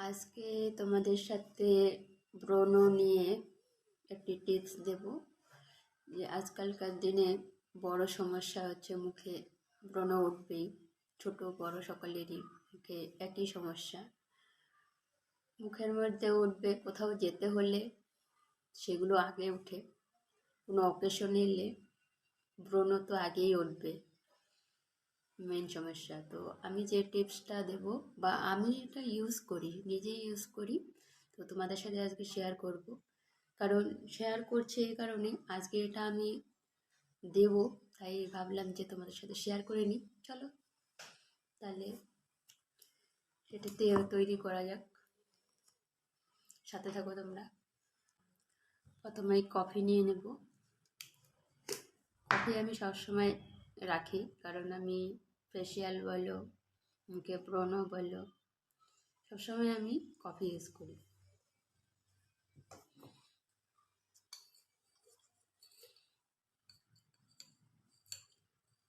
আজকে তোমাদের সাথে ব্রণ নিয়ে একটি টিপস দেব। যে আজকালকার দিনে বড় সমস্যা হচ্ছে মুখে ব্রণ উঠবেই, ছোট বড় সকলেরই মুখে একই সমস্যা। মুখের মধ্যে উঠবে, কোথাও যেতে হলে সেগুলো আগে উঠে, কোনো অকেশন এলে ব্রণ তো আগেই উঠবে, মেন সমস্যা। তো আমি যে টিপসটা দেব বা আমি এটা ইউজ করি, নিজেই ইউজ করি, তো তোমাদের সাথে আজকে শেয়ার করব। কারণ শেয়ার করছি এই কারণে, আজকে এটা আমি দেব, তাই ভাবলাম যে তোমাদের সাথে শেয়ার করে নিই। চলো তাহলে সেটাতে তৈরি করা যাক, সাথে থাকো তোমরা। প্রথমে কফি নিয়ে নেব। কফি আমি সবসময় রাখি, কারণ আমি ফেসিয়াল বলো, মুখে ব্রণ বলো, সবসময় আমি কফি ইউজ করি।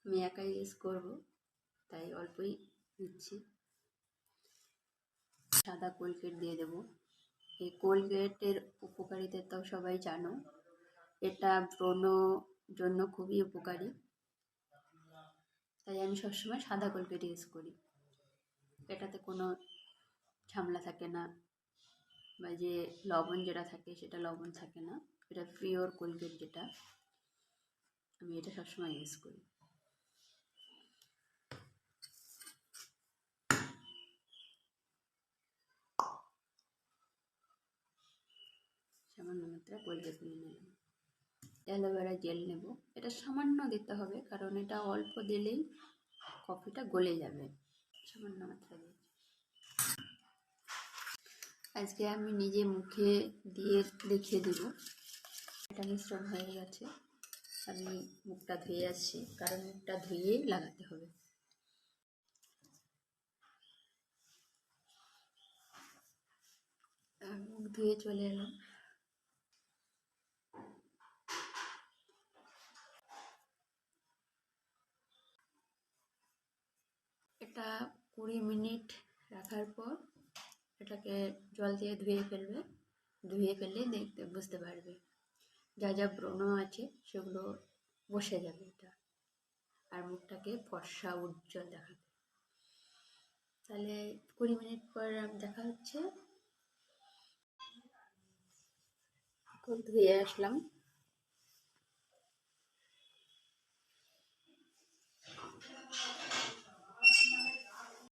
আমি একাই ইউজ করব, তাই অল্পই দিচ্ছি। সাদা কোলগেট দিয়ে দেব। এই কোলগেটের উপকারিতা তো সবাই জানো, এটা ব্রণ জন্য খুবই উপকারী, তাই আমি সবসময় সাদা কোলগেট ইউজ করি। এটাতে কোনো ঝামেলা থাকে না, বা যে লবণ যেটা থাকে সেটা লবণ থাকে না, এটা পিওর কোলগেট যেটা, আমি এটা সবসময় ইউজ করি। সামান্য মাত্রা কোলগেট নিয়ে নিলাম। অ্যালোভেরা জেল নেব, এটা সামান্য দিতে হবে, কারণ এটা অল্প দিলেই কফিটা গলে যাবে। সামান্য মাত্রা দিয়েছি। আজকে আমি নিজে মুখে দিয়ে দেখিয়ে দেব। এটা মিশ্রণ হয়ে গেছে, আমি মুখটা ধুয়ে আসছি, কারণ মুখটা ধুয়েই লাগাতে হবে। মুখ ধুয়ে চলে এলাম। এটা 20 মিনিট রাখার পর এটাকে জল দিয়ে ধুয়ে ফেলবে। ধুয়ে ফেললে দেখতে বুঝতে পারবে যা যা ব্রণ আছে সেগুলো বসে যাবে এটা, আর মুখটাকে ফর্সা উজ্জ্বল দেখাবে। তাহলে 20 মিনিট পর দেখা হচ্ছে। খুব ধুয়ে আসলাম,